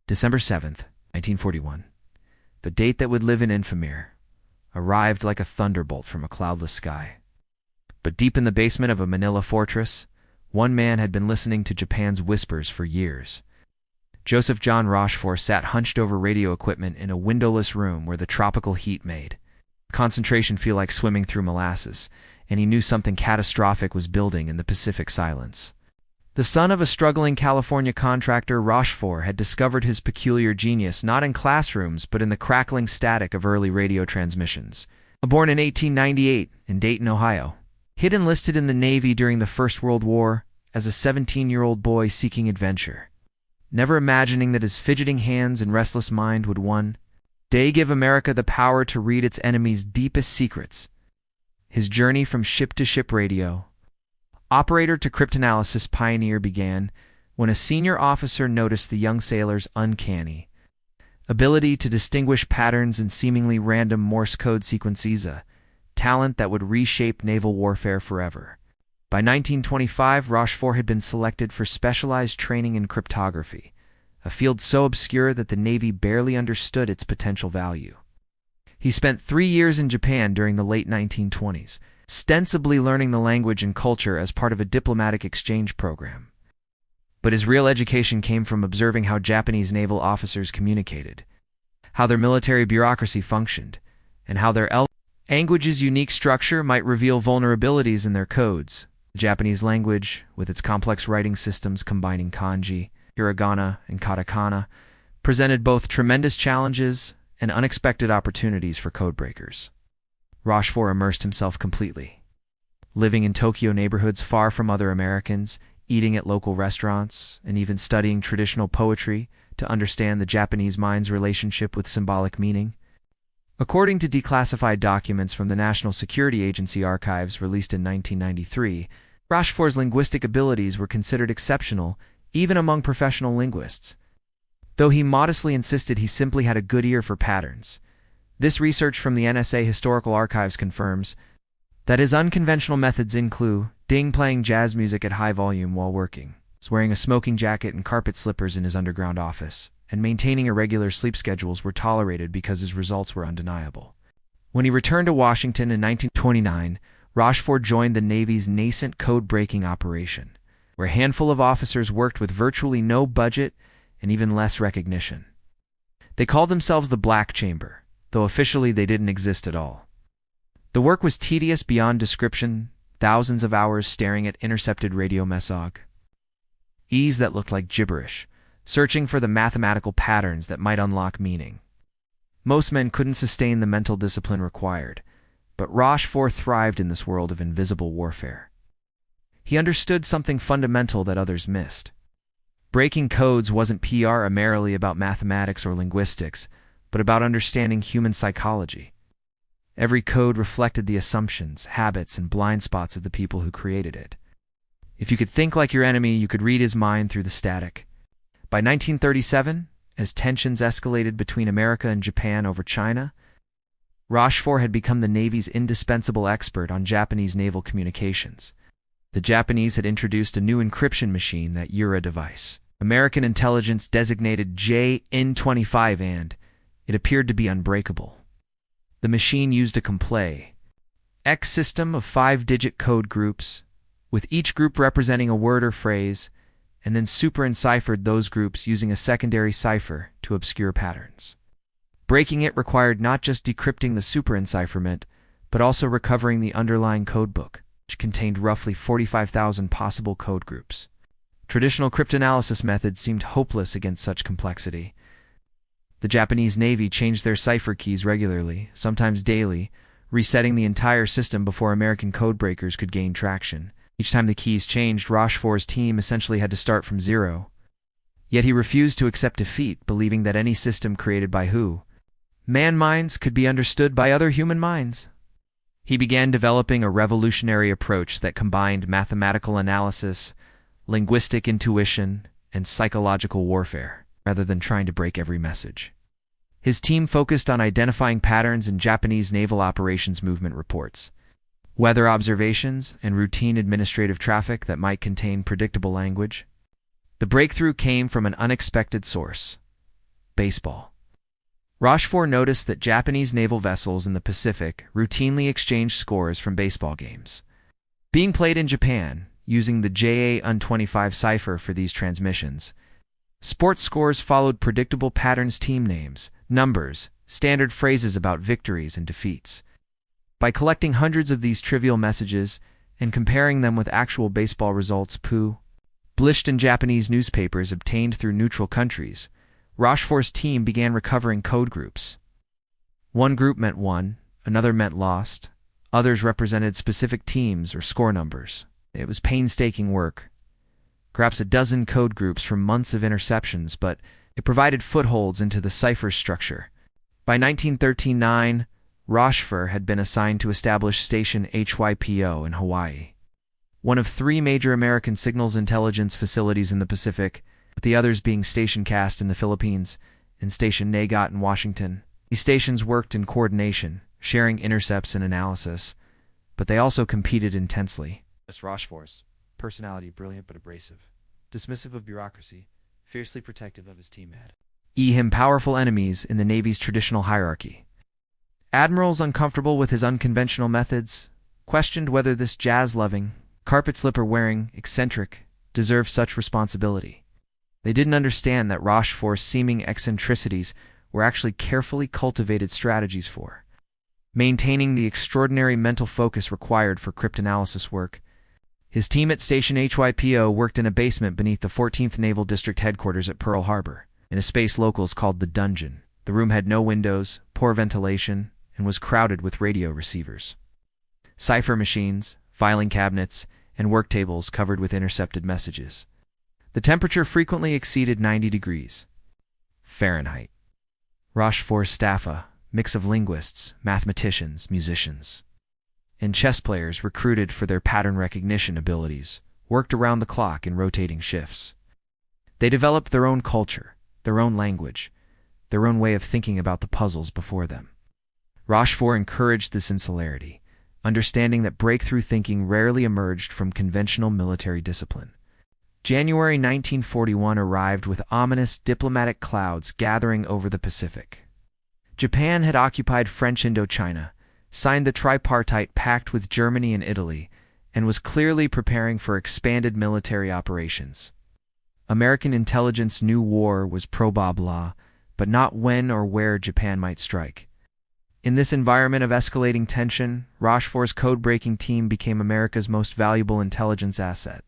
December 7th, 1941. The date that would live in infamy arrived like a thunderbolt from a cloudless sky. But deep in the basement of a Manila fortress, one man had been listening to Japan's whispers for years. Joseph John Rochefort sat hunched over radio equipment in a windowless room where the tropical heat made concentration feel like swimming through molasses, and he knew something catastrophic was building in the Pacific silence. The son of a struggling California contractor, Rochefort had discovered his peculiar genius not in classrooms but in the crackling static of early radio transmissions. Born in 1898 in Dayton, Ohio, he had enlisted in the Navy during the First World War as a 17-year-old boy seeking adventure, never imagining that his fidgeting hands and restless mind would one day give America the power to read its enemy's deepest secrets. His journey from ship-to-ship radio, operator to cryptanalysis pioneer began when a senior officer noticed the young sailor's uncanny ability to distinguish patterns in seemingly random Morse code sequences, a talent that would reshape naval warfare forever. By 1925, Rochefort had been selected for specialized training in cryptography, a field so obscure that the Navy barely understood its potential value. He spent 3 years in Japan during the late 1920s, ostensibly learning the language and culture as part of a diplomatic exchange program. But his real education came from observing how Japanese naval officers communicated, how their military bureaucracy functioned, and how their language's unique structure might reveal vulnerabilities in their codes. The Japanese language, with its complex writing systems combining kanji, hiragana, and katakana, presented both tremendous challenges and unexpected opportunities for codebreakers. Rochefort immersed himself completely, living in Tokyo neighborhoods far from other Americans, eating at local restaurants, and even studying traditional poetry to understand the Japanese mind's relationship with symbolic meaning. According to declassified documents from the National Security Agency archives released in 1993, Rochefort's linguistic abilities were considered exceptional even among professional linguists, though he modestly insisted he simply had a good ear for patterns. This research from the NSA Historical Archives confirms that his unconventional methods include playing jazz music at high volume while working, wearing a smoking jacket and carpet slippers in his underground office, and maintaining irregular sleep schedules were tolerated because his results were undeniable. When he returned to Washington in 1929, Rochefort joined the Navy's nascent code-breaking operation, where a handful of officers worked with virtually no budget and even less recognition. They called themselves the Black Chamber, though officially they didn't exist at all. The work was tedious beyond description, thousands of hours staring at intercepted radio message that looked like gibberish, searching for the mathematical patterns that might unlock meaning. Most men couldn't sustain the mental discipline required, but Rochefort thrived in this world of invisible warfare. He understood something fundamental that others missed. Breaking codes wasn't primarily about mathematics or linguistics, but about understanding human psychology. Every code reflected the assumptions, habits, and blind spots of the people who created it. If you could think like your enemy, you could read his mind through the static. By 1937, as tensions escalated between America and Japan over China, Rochefort had become the Navy's indispensable expert on Japanese naval communications. The Japanese had introduced a new encryption machine, that Ura device. American intelligence designated JN-25, and it appeared to be unbreakable. The machine used a complex system of 5-digit code groups, with each group representing a word or phrase, and then super-enciphered those groups using a secondary cipher to obscure patterns. Breaking it required not just decrypting the super-encipherment, but also recovering the underlying codebook, which contained roughly 45,000 possible code groups. Traditional cryptanalysis methods seemed hopeless against such complexity. The Japanese Navy changed their cipher keys regularly, sometimes daily, resetting the entire system before American codebreakers could gain traction. Each time the keys changed, Rochefort's team essentially had to start from zero. Yet he refused to accept defeat, believing that any system created by man minds could be understood by other human minds. He began developing a revolutionary approach that combined mathematical analysis, linguistic intuition, and psychological warfare, rather than trying to break every message. His team focused on identifying patterns in Japanese naval operations movement reports, weather observations, and routine administrative traffic that might contain predictable language. The breakthrough came from an unexpected source: Baseball. Rochefort noticed that Japanese naval vessels in the Pacific routinely exchanged scores from baseball games, being played in Japan using the JA-125 cipher for these transmissions. Sports scores followed predictable patterns: team names, numbers, standard phrases about victories and defeats. By collecting hundreds of these trivial messages and comparing them with actual baseball results published in Japanese newspapers obtained through neutral countries, Rochefort's team began recovering code groups. One group meant won, another meant lost, others represented specific teams or score numbers. It was painstaking work, perhaps a dozen code groups from months of interceptions, but it provided footholds into the cipher's structure. By 1913-9, Rochefort had been assigned to establish Station HYPO in Hawaii, one of three major American signals intelligence facilities in the Pacific, with the others being Station CAST in the Philippines and Station NAGOT in Washington. These stations worked in coordination, sharing intercepts and analysis, but they also competed intensely. Rochefort's personality brilliant but abrasive, dismissive of bureaucracy, fiercely protective of his team had him powerful enemies in the Navy's traditional hierarchy. Admirals uncomfortable with his unconventional methods questioned whether this jazz-loving, carpet-slipper-wearing eccentric deserved such responsibility. They didn't understand that Rochefort's seeming eccentricities were actually carefully cultivated strategies for maintaining the extraordinary mental focus required for cryptanalysis work. His team at Station HYPO worked in a basement beneath the 14th Naval District headquarters at Pearl Harbor, in a space locals called the Dungeon. The room had no windows, poor ventilation, and was crowded with radio receivers, cipher machines, filing cabinets, and work tables covered with intercepted messages. The temperature frequently exceeded 90 degrees Fahrenheit. Rochefort's staff, a mix of linguists, mathematicians, musicians, and chess players recruited for their pattern recognition abilities, worked around the clock in rotating shifts. They developed their own culture, their own language, their own way of thinking about the puzzles before them. Rochefort encouraged this insularity, understanding that breakthrough thinking rarely emerged from conventional military discipline. January 1941 arrived with ominous diplomatic clouds gathering over the Pacific. Japan had occupied French Indochina, signed the tripartite pact with Germany and Italy, and was clearly preparing for expanded military operations. American intelligence knew war was probable, but not when or where Japan might strike. In this environment of escalating tension, Rochefort's code-breaking team became America's most valuable intelligence asset.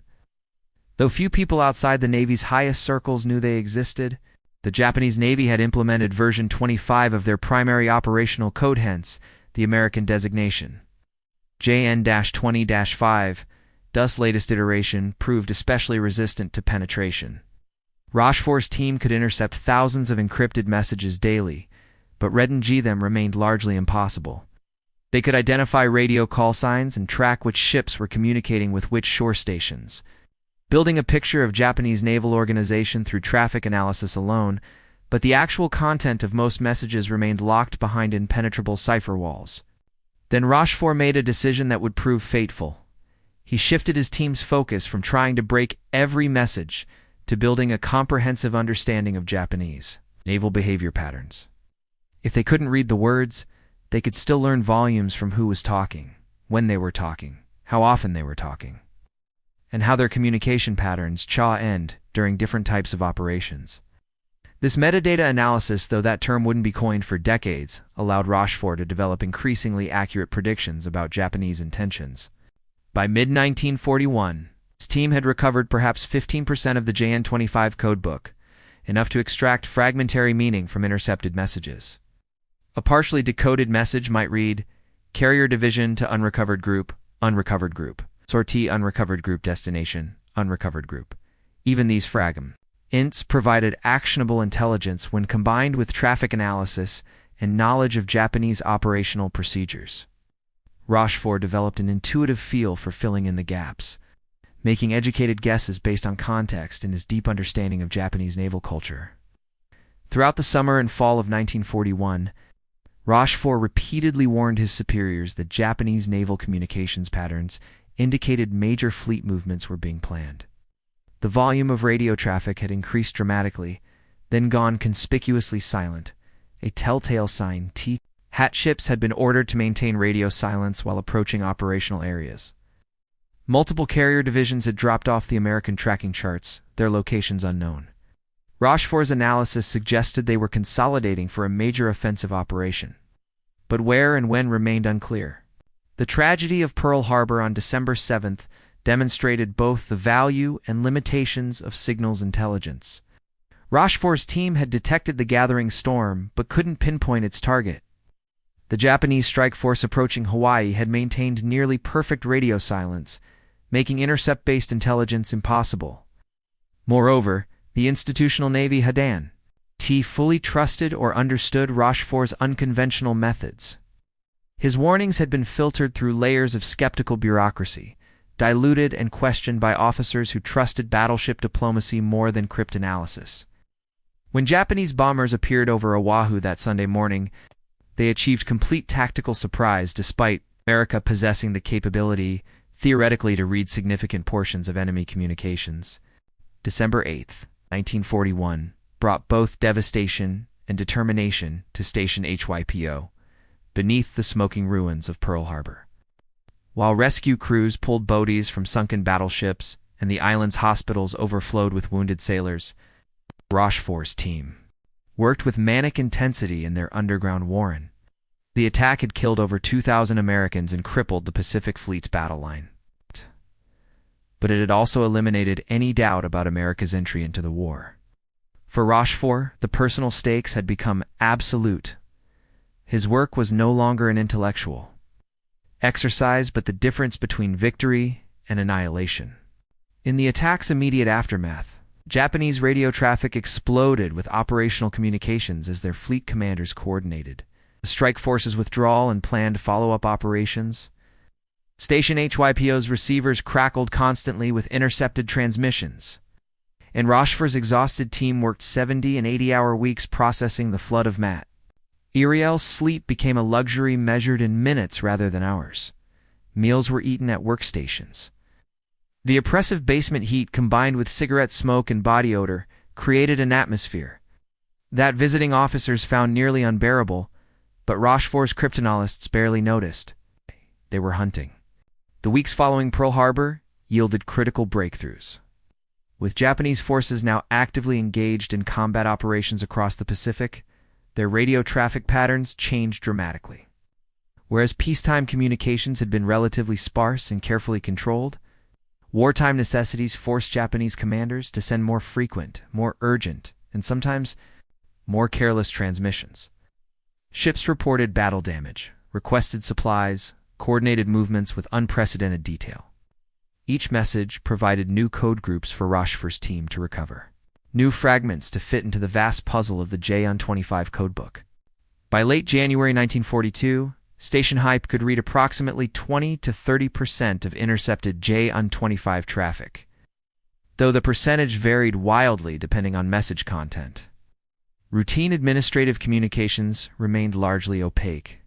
Though few people outside the Navy's highest circles knew they existed, the Japanese Navy had implemented version 25 of their primary operational code, hence the American designation. JN-20-5, thus latest iteration, proved especially resistant to penetration. Rochefort's team could intercept thousands of encrypted messages daily, but read-and-G them remained largely impossible. They could identify radio call signs and track which ships were communicating with which shore stations, building a picture of Japanese naval organization through traffic analysis alone, but the actual content of most messages remained locked behind impenetrable cipher walls. Then Rochefort made a decision that would prove fateful. He shifted his team's focus from trying to break every message to building a comprehensive understanding of Japanese naval behavior patterns. If they couldn't read the words, they could still learn volumes from who was talking, when they were talking, how often they were talking, and how their communication patterns end during different types of operations. This metadata analysis, though that term wouldn't be coined for decades, allowed Rochefort to develop increasingly accurate predictions about Japanese intentions. By mid-1941, his team had recovered perhaps 15% of the JN-25 codebook, enough to extract fragmentary meaning from intercepted messages. A partially decoded message might read, "Carrier division to unrecovered group, sortie unrecovered group destination, unrecovered group." Even these fragments provided actionable intelligence when combined with traffic analysis and knowledge of Japanese operational procedures. Rochefort developed an intuitive feel for filling in the gaps, making educated guesses based on context and his deep understanding of Japanese naval culture. Throughout the summer and fall of 1941, Rochefort repeatedly warned his superiors that Japanese naval communications patterns indicated major fleet movements were being planned. The volume of radio traffic had increased dramatically, then gone conspicuously silent, a telltale sign Hat ships had been ordered to maintain radio silence while approaching operational areas. Multiple carrier divisions had dropped off the American tracking charts, their locations unknown. Rochefort's analysis suggested they were consolidating for a major offensive operation. But where and when remained unclear. The tragedy of Pearl Harbor on December 7th demonstrated both the value and limitations of signals intelligence. Rochefort's team had detected the gathering storm but couldn't pinpoint its target. The Japanese strike force approaching Hawaii had maintained nearly perfect radio silence, making intercept-based intelligence impossible. Moreover, the institutional Navy hadn't fully trusted or understood Rochefort's unconventional methods. His warnings had been filtered through layers of skeptical bureaucracy, diluted and questioned by officers who trusted battleship diplomacy more than cryptanalysis. When Japanese bombers appeared over Oahu that Sunday morning, they achieved complete tactical surprise despite America possessing the capability, theoretically, to read significant portions of enemy communications. December 8, 1941, brought both devastation and determination to Station HYPO, beneath the smoking ruins of Pearl Harbor. While rescue crews pulled bodies from sunken battleships and the island's hospitals overflowed with wounded sailors, Rochefort's team worked with manic intensity in their underground warren. The attack had killed over 2,000 Americans and crippled the Pacific Fleet's battle line. But it had also eliminated any doubt about America's entry into the war. For Rochefort, the personal stakes had become absolute. His work was no longer an intellectual exercise, but the difference between victory and annihilation. In the attack's immediate aftermath, Japanese radio traffic exploded with operational communications as their fleet commanders coordinated the strike force's withdrawal and planned follow-up operations. Station HYPO's receivers crackled constantly with intercepted transmissions, and Rochefort's exhausted team worked 70 and 80-hour weeks processing the flood of mat. Ariel's sleep became a luxury measured in minutes rather than hours. Meals were eaten at workstations. The oppressive basement heat combined with cigarette smoke and body odor created an atmosphere that visiting officers found nearly unbearable, but Rochefort's cryptanalysts barely noticed. They were hunting. The weeks following Pearl Harbor yielded critical breakthroughs. With Japanese forces now actively engaged in combat operations across the Pacific, their radio traffic patterns changed dramatically. Whereas peacetime communications had been relatively sparse and carefully controlled, wartime necessities forced Japanese commanders to send more frequent, more urgent, and sometimes more careless transmissions. Ships reported battle damage, requested supplies, coordinated movements with unprecedented detail. Each message provided new code groups for Rochefort's team to recover, new fragments to fit into the vast puzzle of the J-25 codebook. By late January 1942, Station Hype could read approximately 20 to 30% of intercepted J-25 traffic, though the percentage varied wildly depending on message content. Routine administrative communications remained largely opaque,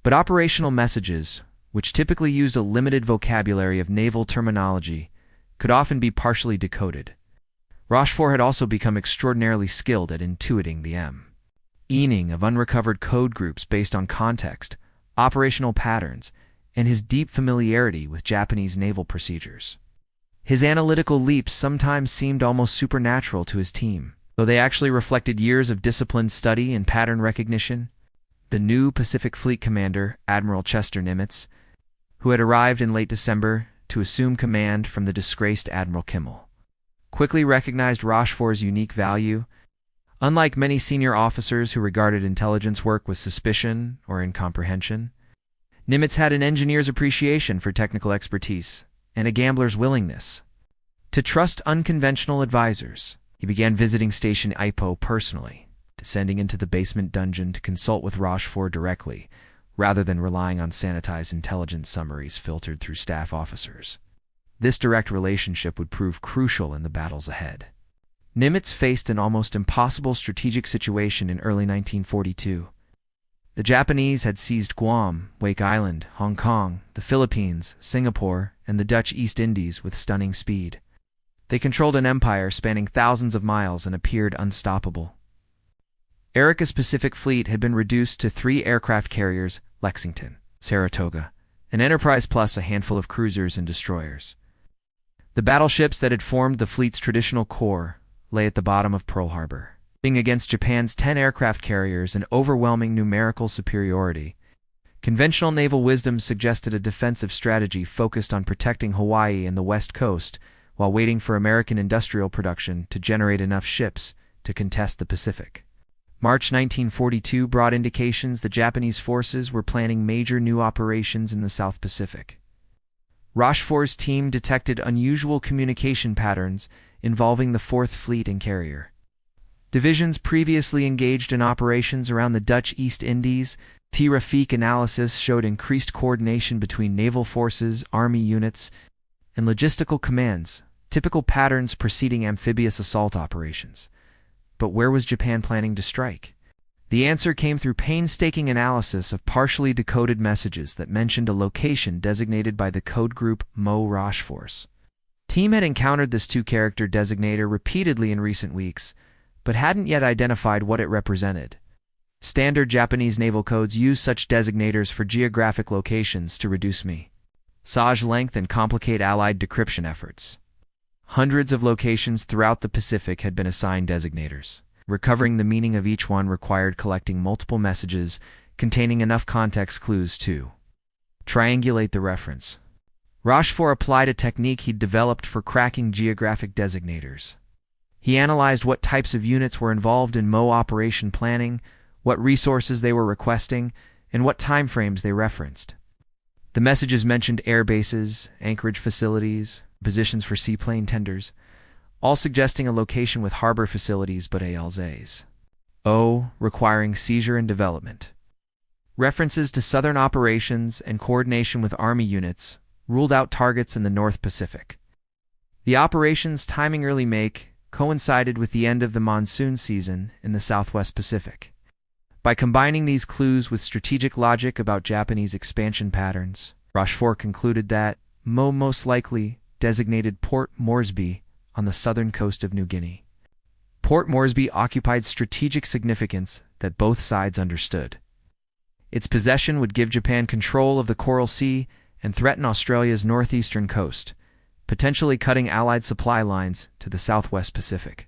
but operational messages, which typically used a limited vocabulary of naval terminology, could often be partially decoded. Rochefort had also become extraordinarily skilled at intuiting the meaning of unrecovered code groups based on context, operational patterns, and his deep familiarity with Japanese naval procedures. His analytical leaps sometimes seemed almost supernatural to his team, though they actually reflected years of disciplined study and pattern recognition. The new Pacific Fleet commander, Admiral Chester Nimitz, who had arrived in late December to assume command from the disgraced Admiral Kimmel, quickly recognized Rochefort's unique value. Unlike many senior officers who regarded intelligence work with suspicion or incomprehension, Nimitz had an engineer's appreciation for technical expertise and a gambler's willingness to trust unconventional advisors. He began visiting Station IPO personally, descending into the basement dungeon to consult with Rochefort directly, rather than relying on sanitized intelligence summaries filtered through staff officers. This direct relationship would prove crucial in the battles ahead. Nimitz faced an almost impossible strategic situation in early 1942. The Japanese had seized Guam, Wake Island, Hong Kong, the Philippines, Singapore, and the Dutch East Indies with stunning speed. They controlled an empire spanning thousands of miles and appeared unstoppable. Erica's Pacific Fleet had been reduced to 3 aircraft carriers, Lexington, Saratoga, an Enterprise plus a handful of cruisers and destroyers. The battleships that had formed the fleet's traditional core lay at the bottom of Pearl Harbor. Being against Japan's 10 aircraft carriers and overwhelming numerical superiority, conventional naval wisdom suggested a defensive strategy focused on protecting Hawaii and the West Coast while waiting for American industrial production to generate enough ships to contest the Pacific. March 1942 brought indications the Japanese forces were planning major new operations in the South Pacific. Rochefort's team detected unusual communication patterns involving the 4th Fleet and carrier. Divisions previously engaged in operations around the Dutch East Indies. Rafik analysis showed increased coordination between naval forces, army units, and logistical commands, typical patterns preceding amphibious assault operations. But where was Japan planning to strike? The answer came through painstaking analysis of partially decoded messages that mentioned a location designated by the code group Mo Rochefort's. Team had encountered this 2-character designator repeatedly in recent weeks, but hadn't yet identified what it represented. Standard Japanese naval codes use such designators for geographic locations to reduce message length and complicate Allied decryption efforts. Hundreds of locations throughout the Pacific had been assigned designators. Recovering the meaning of each one required collecting multiple messages containing enough context clues to triangulate the reference. Rochefort applied a technique he'd developed for cracking geographic designators. He analyzed what types of units were involved in Mo operation planning, what resources they were requesting, and what timeframes they referenced. The messages mentioned air bases, anchorage facilities, positions for seaplane tenders, all suggesting a location with harbor facilities but ALZs. Requiring seizure and development. References to southern operations and coordination with Army units ruled out targets in the North Pacific. The operations timing early May coincided with the end of the monsoon season in the Southwest Pacific. By combining these clues with strategic logic about Japanese expansion patterns, Rochefort concluded that Mo most likely designated Port Moresby on the southern coast of New Guinea. Port Moresby occupied strategic significance that both sides understood. Its possession would give Japan control of the Coral Sea and threaten Australia's northeastern coast, potentially cutting Allied supply lines to the Southwest Pacific.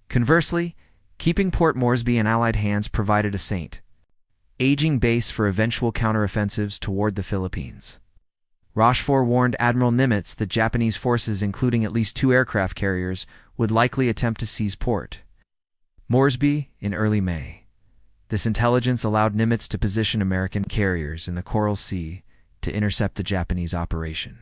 Conversely, keeping Port Moresby in Allied hands provided a aging base for eventual counteroffensives toward the Philippines. Rochefort warned Admiral Nimitz that Japanese forces, including at least 2 aircraft carriers, would likely attempt to seize Port Moresby in early May. This intelligence allowed Nimitz to position American carriers in the Coral Sea to intercept the Japanese operation.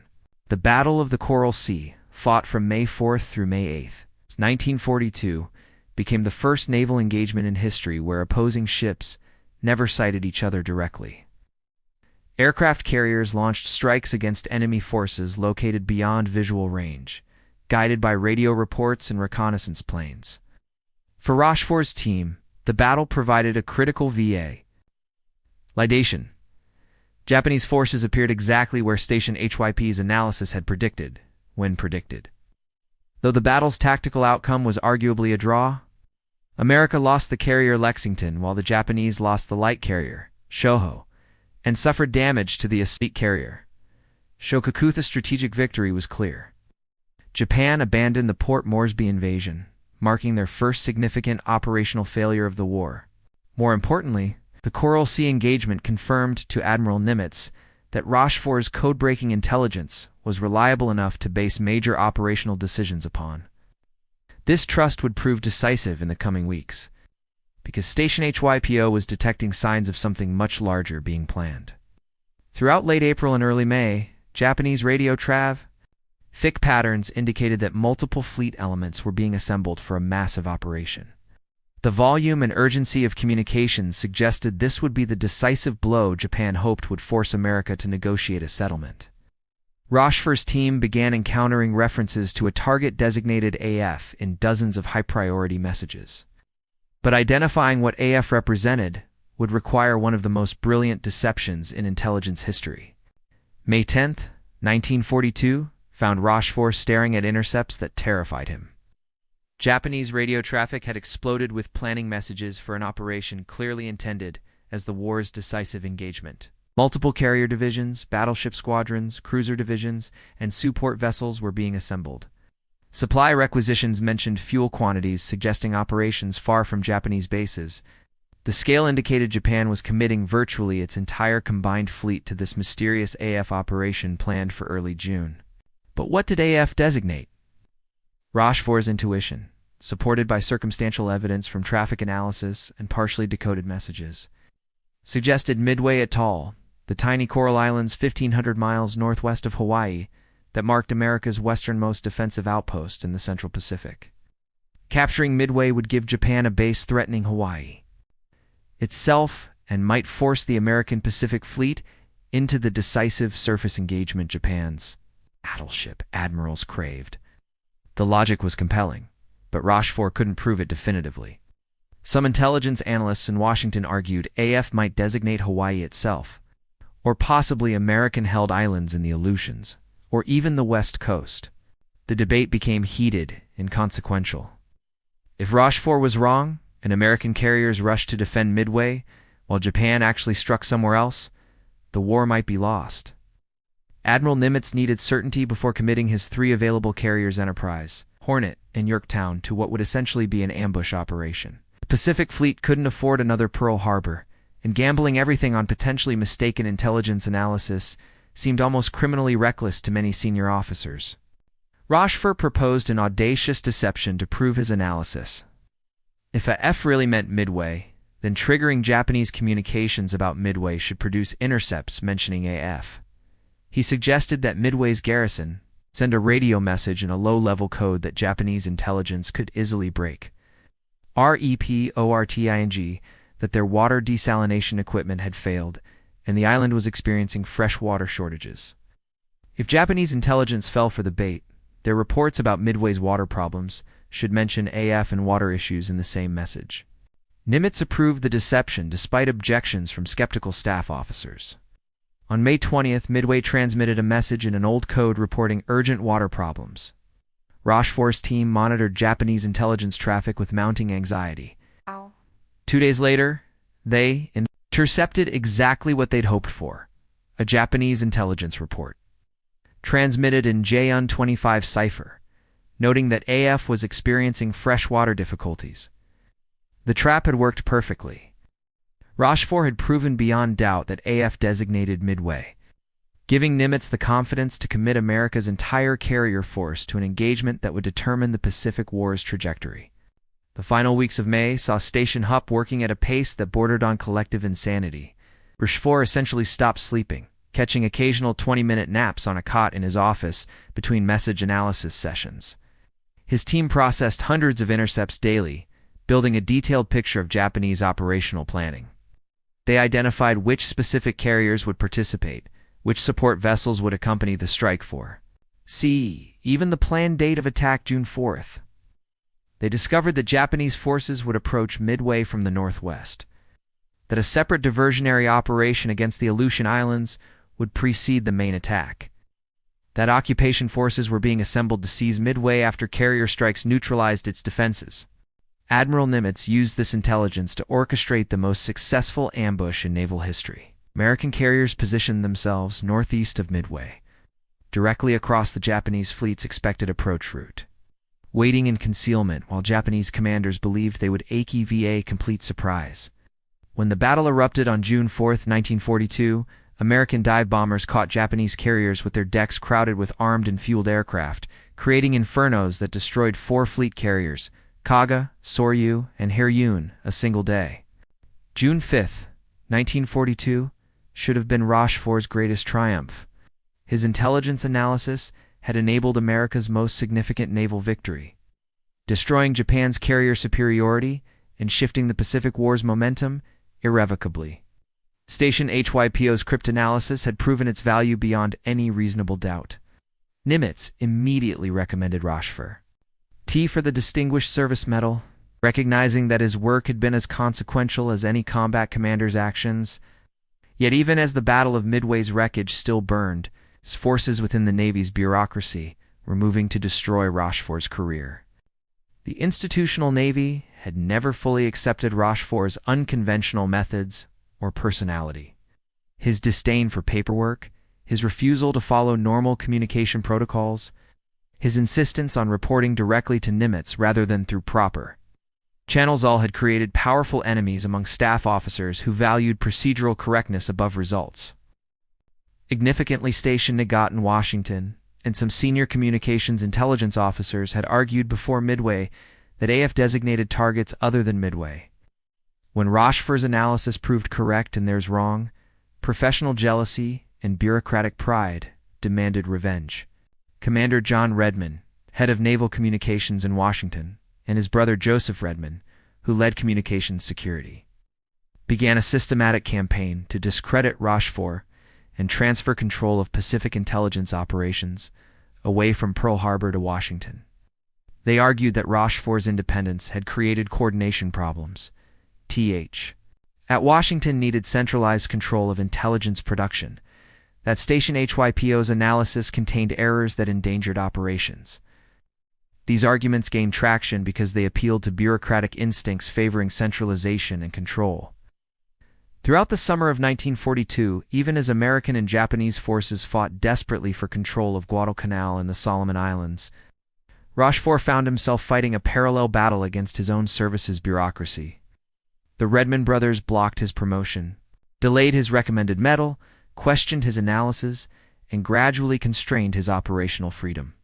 The Battle of the Coral Sea, fought from May 4th through May 8th, 1942, became the first naval engagement in history where opposing ships never sighted each other directly. Aircraft carriers launched strikes against enemy forces located beyond visual range, guided by radio reports and reconnaissance planes. For Rochefort's team, the battle provided a critical validation. Japanese forces appeared exactly where Station HYP's analysis had predicted, when predicted. Though the battle's tactical outcome was arguably a draw, America lost the carrier Lexington while the Japanese lost the light carrier, Shoho, and suffered damage to the elite carrier. Shokokutha's strategic victory was clear. Japan abandoned the Port Moresby invasion, marking their first significant operational failure of the war. More importantly, the Coral Sea engagement confirmed to Admiral Nimitz that Rochefort's code-breaking intelligence was reliable enough to base major operational decisions upon. This trust would prove decisive in the coming weeks, because Station HYPO was detecting signs of something much larger being planned. Throughout late April and early May, Japanese radio traffic patterns indicated that multiple fleet elements were being assembled for a massive operation. The volume and urgency of communications suggested this would be the decisive blow Japan hoped would force America to negotiate a settlement. Rochefort's team began encountering references to a target designated AF in dozens of high-priority messages. But identifying what AF represented would require one of the most brilliant deceptions in intelligence history. May 10, 1942, found Rochefort staring at intercepts that terrified him. Japanese radio traffic had exploded with planning messages for an operation clearly intended as the war's decisive engagement. Multiple carrier divisions, battleship squadrons, cruiser divisions, and support vessels were being assembled. Supply requisitions mentioned fuel quantities suggesting operations far from Japanese bases. The scale indicated Japan was committing virtually its entire combined fleet to this mysterious AF operation planned for early June. But what did AF designate? Rochefort's intuition, supported by circumstantial evidence from traffic analysis and partially decoded messages, suggested Midway Atoll, the tiny coral islands 1,500 miles northwest of Hawaii that marked America's westernmost defensive outpost in the Central Pacific. Capturing Midway would give Japan a base threatening Hawaii itself and might force the American Pacific Fleet into the decisive surface engagement Japan's battleship admirals craved. The logic was compelling, but Rochefort couldn't prove it definitively. Some intelligence analysts in Washington argued AF might designate Hawaii itself, or possibly American-held islands in the Aleutians, or even the West Coast. The debate became heated and consequential. If Rochefort was wrong, and American carriers rushed to defend Midway, while Japan actually struck somewhere else, the war might be lost. Admiral Nimitz needed certainty before committing his 3 available carriers Enterprise, Hornet, and Yorktown to what would essentially be an ambush operation. The Pacific Fleet couldn't afford another Pearl Harbor, and gambling everything on potentially mistaken intelligence analysis seemed almost criminally reckless to many senior officers. Rochefort proposed an audacious deception to prove his analysis. If a F really meant Midway, then triggering Japanese communications about Midway should produce intercepts mentioning AF. He suggested that Midway's garrison send a radio message in a low-level code that Japanese intelligence could easily break. REPORTING, that their water desalination equipment had failed, and the island was experiencing fresh water shortages. If Japanese intelligence fell for the bait, their reports about Midway's water problems should mention AF and water issues in the same message. Nimitz approved the deception despite objections from skeptical staff officers. On May 20th, Midway transmitted a message in an old code reporting urgent water problems. Rochefort's team monitored Japanese intelligence traffic with mounting anxiety. 2 days later, they intercepted exactly what they'd hoped for, a Japanese intelligence report, transmitted in JUN-25 cipher, noting that AF was experiencing freshwater difficulties. The trap had worked perfectly. Rochefort had proven beyond doubt that AF designated Midway, giving Nimitz the confidence to commit America's entire carrier force to an engagement that would determine the Pacific War's trajectory. The final weeks of May saw Station Hupp working at a pace that bordered on collective insanity. Rochefort essentially stopped sleeping, catching occasional 20-minute naps on a cot in his office between message analysis sessions. His team processed hundreds of intercepts daily, building a detailed picture of Japanese operational planning. They identified which specific carriers would participate, which support vessels would accompany the strike force. Even the planned date of attack, June 4th. They discovered that Japanese forces would approach Midway from the northwest, that a separate diversionary operation against the Aleutian Islands would precede the main attack, that occupation forces were being assembled to seize Midway after carrier strikes neutralized its defenses. Admiral Nimitz used this intelligence to orchestrate the most successful ambush in naval history. American carriers positioned themselves northeast of Midway, directly across the Japanese fleet's expected approach route, waiting in concealment while Japanese commanders believed they would AKVA complete surprise. When the battle erupted on June 4, 1942, American dive bombers caught Japanese carriers with their decks crowded with armed and fueled aircraft, creating infernos that destroyed 4 fleet carriers, Kaga, Soryu, and Haryun, a single day. June 5, 1942, should have been Rochefort's greatest triumph. His intelligence analysis had enabled America's most significant naval victory, destroying Japan's carrier superiority and shifting the Pacific War's momentum irrevocably. Station HYPO's cryptanalysis had proven its value beyond any reasonable doubt. Nimitz immediately recommended Rochefort T for the Distinguished Service Medal, recognizing that his work had been as consequential as any combat commander's actions. Yet even as the Battle of Midway's wreckage still burned, Forces within the Navy's bureaucracy were moving to destroy Rochefort's career. The institutional Navy had never fully accepted Rochefort's unconventional methods or personality. His disdain for paperwork, his refusal to follow normal communication protocols, his insistence on reporting directly to Nimitz rather than through proper channels all had created powerful enemies among staff officers who valued procedural correctness above results. Significantly stationed Nagant in Washington, and some senior communications intelligence officers had argued before Midway that AF designated targets other than Midway. When Rochefort's analysis proved correct and theirs wrong, professional jealousy and bureaucratic pride demanded revenge. Commander John Redmond, head of naval communications in Washington, and his brother Joseph Redmond, who led communications security, began a systematic campaign to discredit Rochefort and transfer control of Pacific intelligence operations away from Pearl Harbor to Washington. They argued that Rochefort's independence had created coordination problems. At Washington needed centralized control of intelligence production, that Station HYPO's analysis contained errors that endangered operations. These arguments gained traction because they appealed to bureaucratic instincts favoring centralization and control. Throughout the summer of 1942, even as American and Japanese forces fought desperately for control of Guadalcanal and the Solomon Islands, Rochefort found himself fighting a parallel battle against his own service's bureaucracy. The Redmond brothers blocked his promotion, delayed his recommended medal, questioned his analysis, and gradually constrained his operational freedom.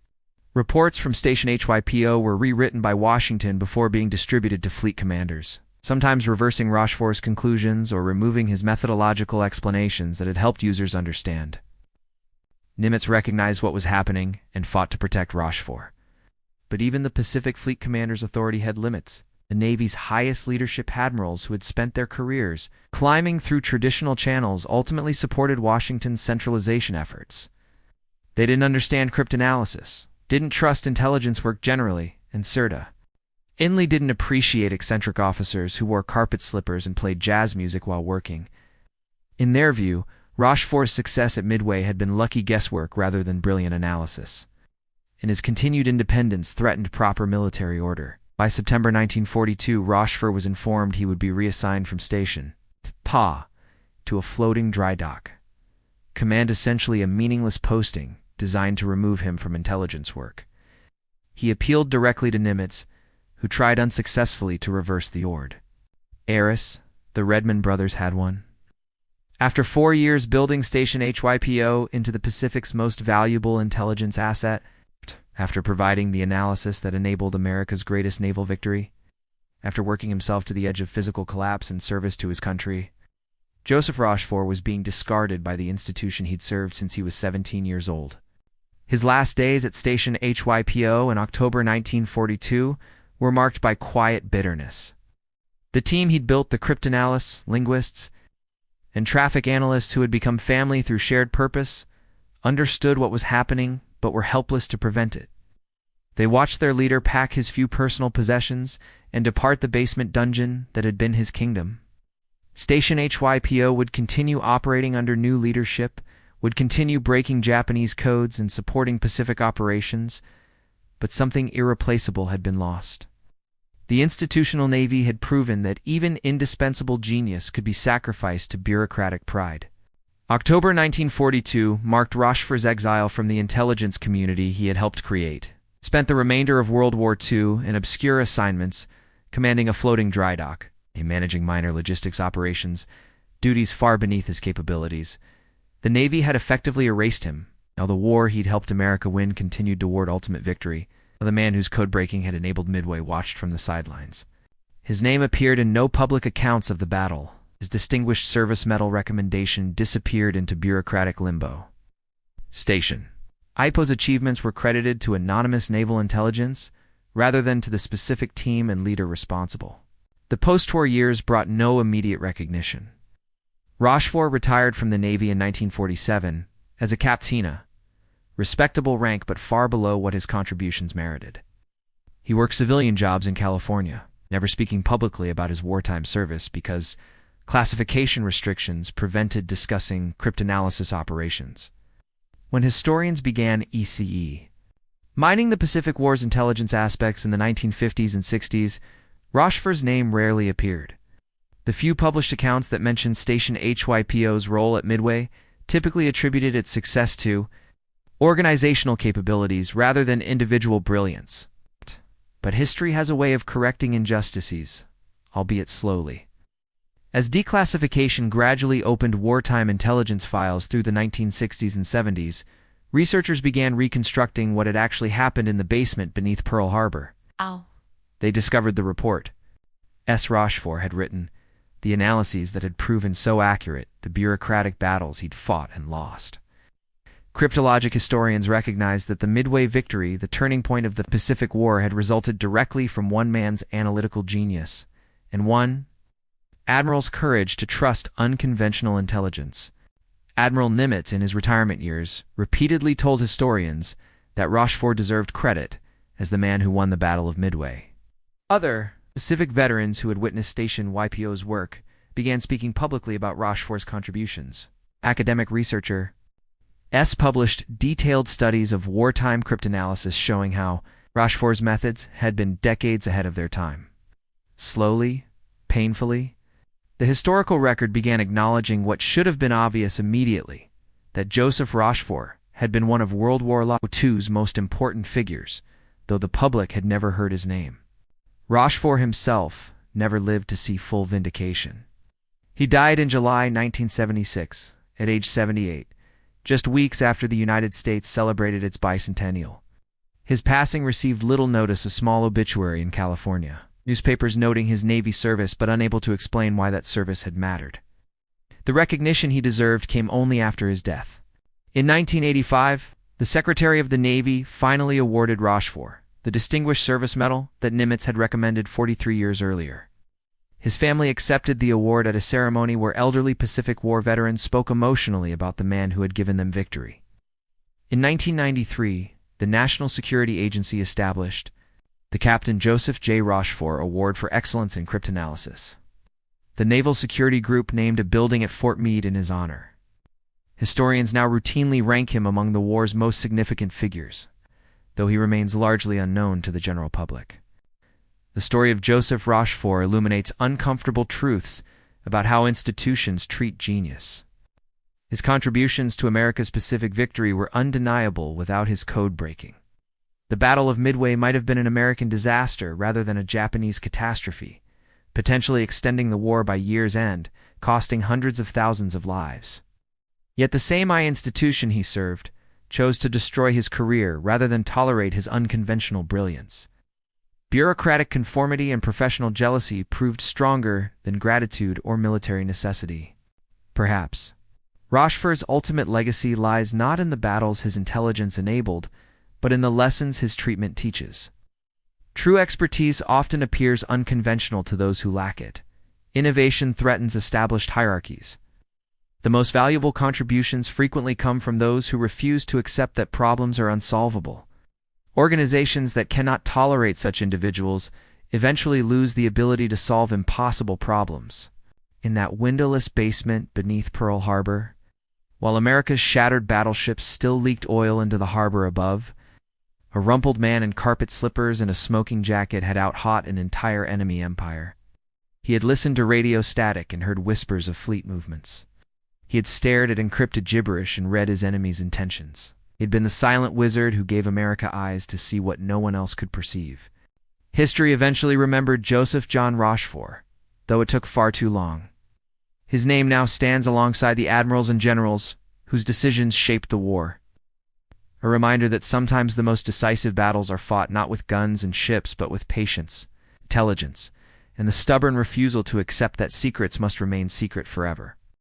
Reports from Station HYPO were rewritten by Washington before being distributed to fleet commanders, sometimes reversing Rochefort's conclusions or removing his methodological explanations that had helped users understand. Nimitz recognized what was happening and fought to protect Rochefort. But even the Pacific Fleet commander's authority had limits. The Navy's highest leadership admirals who had spent their careers climbing through traditional channels ultimately supported Washington's centralization efforts. They didn't understand cryptanalysis, didn't trust intelligence work generally, and CERTA. Inley didn't appreciate eccentric officers who wore carpet slippers and played jazz music while working. In their view, Rochefort's success at Midway had been lucky guesswork rather than brilliant analysis. And his continued independence threatened proper military order. By September 1942, Rochefort was informed he would be reassigned from Station PA to a floating dry dock. Command essentially a meaningless posting designed to remove him from intelligence work. He appealed directly to Nimitz, who tried unsuccessfully to reverse the order. Heiress, the Redmond brothers had one. After 4 years building Station HYPO into the Pacific's most valuable intelligence asset, after providing the analysis that enabled America's greatest naval victory, after working himself to the edge of physical collapse in service to his country, Joseph Rochefort was being discarded by the institution he'd served since he was 17 years old. His last days at Station HYPO in October 1942 were marked by quiet bitterness. The team he'd built, the cryptanalysts, linguists, and traffic analysts who had become family through shared purpose, understood what was happening but were helpless to prevent it. They watched their leader pack his few personal possessions and depart the basement dungeon that had been his kingdom. Station HYPO would continue operating under new leadership, would continue breaking Japanese codes and supporting Pacific operations, but something irreplaceable had been lost. The institutional Navy had proven that even indispensable genius could be sacrificed to bureaucratic pride. October 1942 marked Rochefort's exile from the intelligence community he had helped create. Spent the remainder of World War II in obscure assignments, commanding a floating dry dock, managing minor logistics operations, duties far beneath his capabilities. The Navy had effectively erased him, while the war he'd helped America win continued toward ultimate victory. The man whose code-breaking had enabled Midway watched from the sidelines. His name appeared in no public accounts of the battle. His Distinguished Service Medal recommendation disappeared into bureaucratic limbo. Station HYPO's achievements were credited to anonymous naval intelligence rather than to the specific team and leader responsible. The post-war years brought no immediate recognition. Rochefort retired from the Navy in 1947 as a captaina, respectable rank but far below what his contributions merited. He worked civilian jobs in California, never speaking publicly about his wartime service because classification restrictions prevented discussing cryptanalysis operations. when historians began ECE. Mining the Pacific War's intelligence aspects in the 1950s and 60s, Rochefort's name rarely appeared. The few published accounts that mention Station HYPO's role at Midway typically attributed its success to organizational capabilities rather than individual brilliance. But history has a way of correcting injustices, albeit slowly. As declassification gradually opened wartime intelligence files through the 1960s and 70s, researchers began reconstructing what had actually happened in the basement beneath Pearl Harbor. They discovered the report Rochefort had written, the analyses that had proven so accurate, the bureaucratic battles he'd fought and lost. Cryptologic historians recognized that the Midway victory, the turning point of the Pacific War, had resulted directly from one man's analytical genius, and one admiral's courage to trust unconventional intelligence. Admiral Nimitz, in his retirement years, repeatedly told historians that Rochefort deserved credit as the man who won the Battle of Midway. Other Pacific veterans who had witnessed Station YPO's work began speaking publicly about Rochefort's contributions. Academic researcher S. published detailed studies of wartime cryptanalysis showing how Rochefort's methods had been decades ahead of their time. Slowly, painfully, the historical record began acknowledging what should have been obvious immediately, that Joseph Rochefort had been one of World War II's most important figures, though the public had never heard his name. Rochefort himself never lived to see full vindication. He died in July 1976, at age 78, just weeks after the United States celebrated its bicentennial. His passing received little notice, a small obituary in California, newspapers noting his Navy service but unable to explain why that service had mattered. The recognition he deserved came only after his death. In 1985, the Secretary of the Navy finally awarded Rochefort the Distinguished Service Medal that Nimitz had recommended 43 years earlier. His family accepted the award at a ceremony where elderly Pacific War veterans spoke emotionally about the man who had given them victory. In 1993, the National Security Agency established the Captain Joseph J. Rochefort Award for Excellence in Cryptanalysis. The Naval Security Group named a building at Fort Meade in his honor. Historians now routinely rank him among the war's most significant figures, though he remains largely unknown to the general public. The story of Joseph Rochefort illuminates uncomfortable truths about how institutions treat genius. His contributions to America's Pacific victory were undeniable without his code-breaking. The Battle of Midway might have been an American disaster rather than a Japanese catastrophe, potentially extending the war by year's end, costing hundreds of thousands of lives. Yet the same institution he served chose to destroy his career rather than tolerate his unconventional brilliance. Bureaucratic conformity and professional jealousy proved stronger than gratitude or military necessity. Perhaps Rochefort's ultimate legacy lies not in the battles his intelligence enabled, but in the lessons his treatment teaches. True expertise often appears unconventional to those who lack it. Innovation threatens established hierarchies. The most valuable contributions frequently come from those who refuse to accept that problems are unsolvable. Organizations that cannot tolerate such individuals eventually lose the ability to solve impossible problems. In that windowless basement beneath Pearl Harbor, while America's shattered battleships still leaked oil into the harbor above, a rumpled man in carpet slippers and a smoking jacket had out-hot an entire enemy empire. He had listened to radio static and heard whispers of fleet movements. He had stared at encrypted gibberish and read his enemy's intentions. He had been the silent wizard who gave America eyes to see what no one else could perceive. History eventually remembered Joseph John Rochefort, though it took far too long. His name now stands alongside the admirals and generals whose decisions shaped the war. A reminder that sometimes the most decisive battles are fought not with guns and ships but with patience, intelligence, and the stubborn refusal to accept that secrets must remain secret forever.